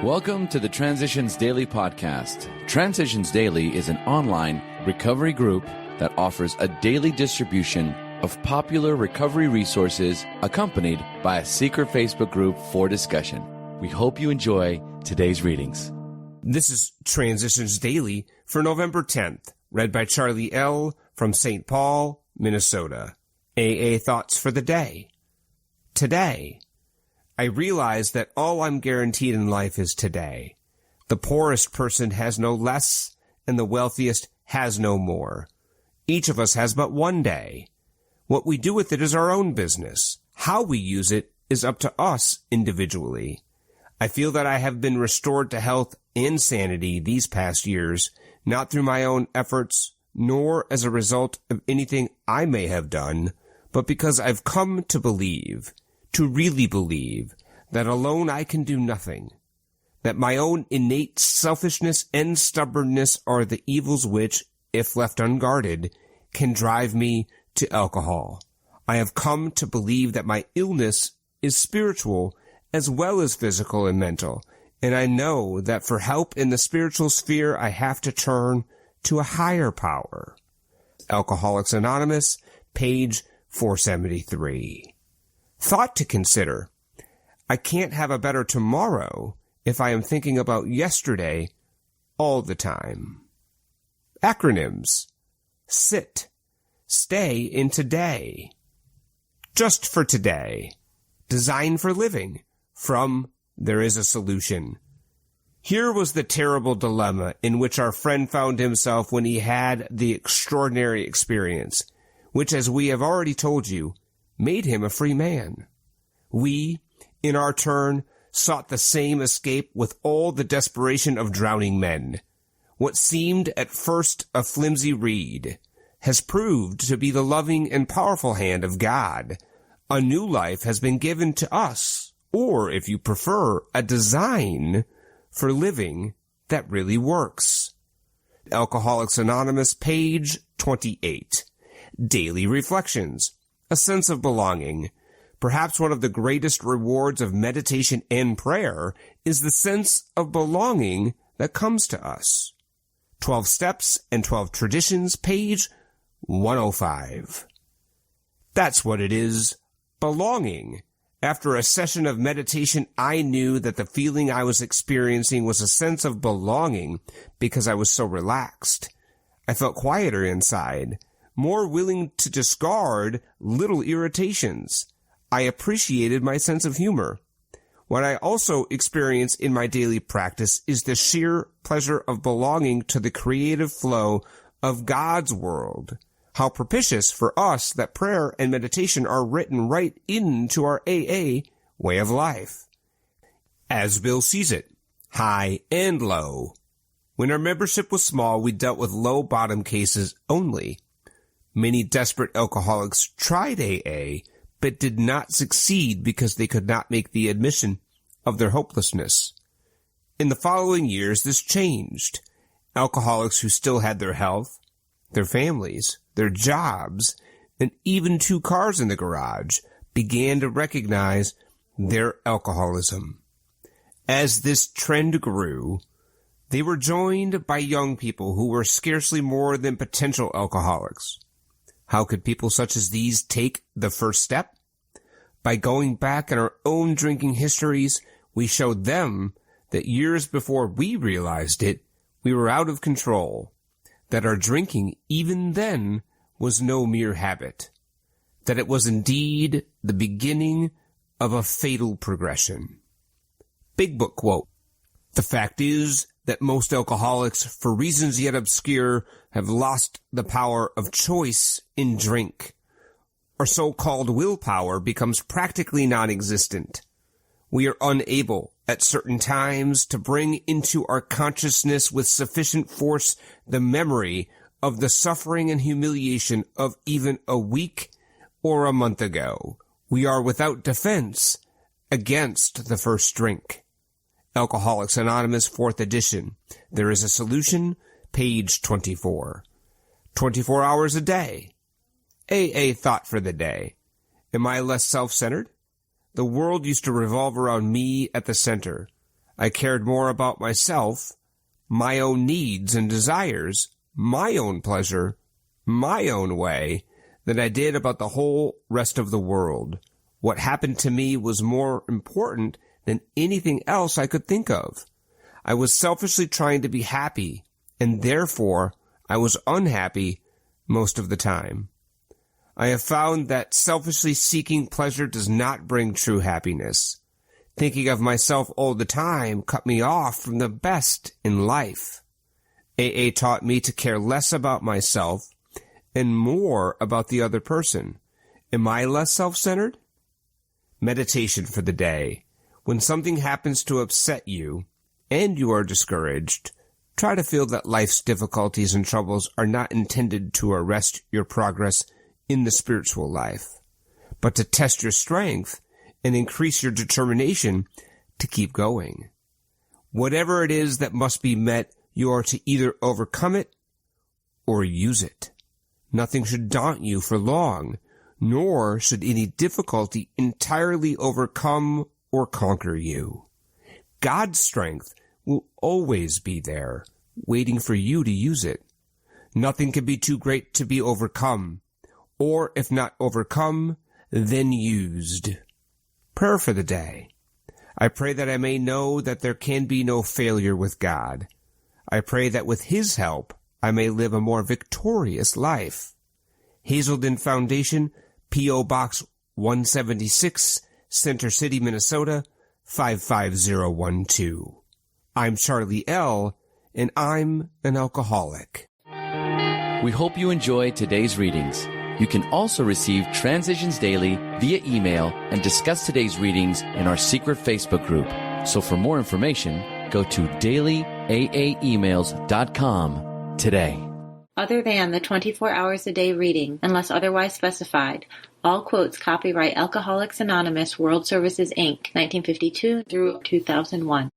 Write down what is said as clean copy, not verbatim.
Welcome to the Transitions Daily podcast. Transitions Daily is an online recovery group that offers a daily distribution of popular recovery resources accompanied by a secret Facebook group for discussion. We hope you enjoy today's readings. This is Transitions Daily for November 10th, read by Charlie L. from St. Paul, Minnesota. AA Thoughts for the Day. Today, I realize that all I'm guaranteed in life is today. The poorest person has no less, and the wealthiest has no more. Each of us has but one day. What we do with it is our own business. How we use it is up to us individually. I feel that I have been restored to health and sanity these past years, not through my own efforts, nor as a result of anything I may have done, but because I've come to believe, to really believe, that alone I can do nothing, that my own innate selfishness and stubbornness are the evils which, if left unguarded, can drive me to alcohol. I have come to believe that my illness is spiritual as well as physical and mental, and I know that for help in the spiritual sphere I have to turn to a higher power. Alcoholics Anonymous, page 473. Thought to consider. I can't have a better tomorrow if I am thinking about yesterday all the time. Acronyms. SIT. Stay in today. Just for today. Design for living. From There Is a Solution. Here was the terrible dilemma in which our friend found himself when he had the extraordinary experience, which, as we have already told you, made him a free man. We, in our turn, sought the same escape with all the desperation of drowning men. What seemed at first a flimsy reed has proved to be the loving and powerful hand of God. A new life has been given to us, or, if you prefer, a design for living that really works. Alcoholics Anonymous, page 28. Daily Reflections. A sense of belonging. Perhaps one of the greatest rewards of meditation and prayer is the sense of belonging that comes to us. 12 Steps and 12 Traditions, page 105. That's what it is, belonging. After a session of meditation, I knew that the feeling I was experiencing was a sense of belonging because I was so relaxed. I felt quieter inside, more willing to discard little irritations. I appreciated my sense of humor. What I also experience in my daily practice is the sheer pleasure of belonging to the creative flow of God's world. How propitious for us that prayer and meditation are written right into our AA way of life. As Bill sees it, high and low. When our membership was small, we dealt with low bottom cases only. Many desperate alcoholics tried AA, but did not succeed because they could not make the admission of their hopelessness. In the following years, this changed. Alcoholics who still had their health, their families, their jobs, and even 2 cars in the garage began to recognize their alcoholism. As this trend grew, they were joined by young people who were scarcely more than potential alcoholics. How could people such as these take the first step? By going back in our own drinking histories, we showed them that years before we realized it, we were out of control, that our drinking even then was no mere habit, that it was indeed the beginning of a fatal progression. Big Book quote, "The fact is that most alcoholics, for reasons yet obscure, have lost the power of choice in drink. Our so-called willpower becomes practically non-existent. We are unable, at certain times, to bring into our consciousness with sufficient force the memory of the suffering and humiliation of even a week or a month ago. We are without defense against the first drink." Alcoholics Anonymous, 4th edition. There Is a Solution, page 24. 24 hours a day. AA thought for the day. Am I less self-centered? The world used to revolve around me at the center. I cared more about myself, my own needs and desires, my own pleasure, my own way, than I did about the whole rest of the world. What happened to me was more important than anything else I could think of. I was selfishly trying to be happy, and therefore I was unhappy most of the time. I have found that selfishly seeking pleasure does not bring true happiness. Thinking of myself all the time cut me off from the best in life. AA taught me to care less about myself and more about the other person. Am I less self-centered? Meditation for the day. When something happens to upset you and you are discouraged, try to feel that life's difficulties and troubles are not intended to arrest your progress in the spiritual life, but to test your strength and increase your determination to keep going. Whatever it is that must be met, you are to either overcome it or use it. Nothing should daunt you for long, nor should any difficulty entirely overcome or conquer you. God's strength will always be there, waiting for you to use it. Nothing can be too great to be overcome, or if not overcome, then used. Prayer for the day. I pray that I may know that there can be no failure with God. I pray that with His help, I may live a more victorious life. Hazelden Foundation, P.O. Box 176, Center City, Minnesota, 55012. I'm Charlie L., and I'm an alcoholic. We hope you enjoyed today's readings. You can also receive Transitions Daily via email and discuss today's readings in our secret Facebook group. So for more information, go to dailyaaemails.com today. Other than the 24 hours a day reading, unless otherwise specified, all quotes copyright Alcoholics Anonymous World Services, Inc., 1952 through 2001.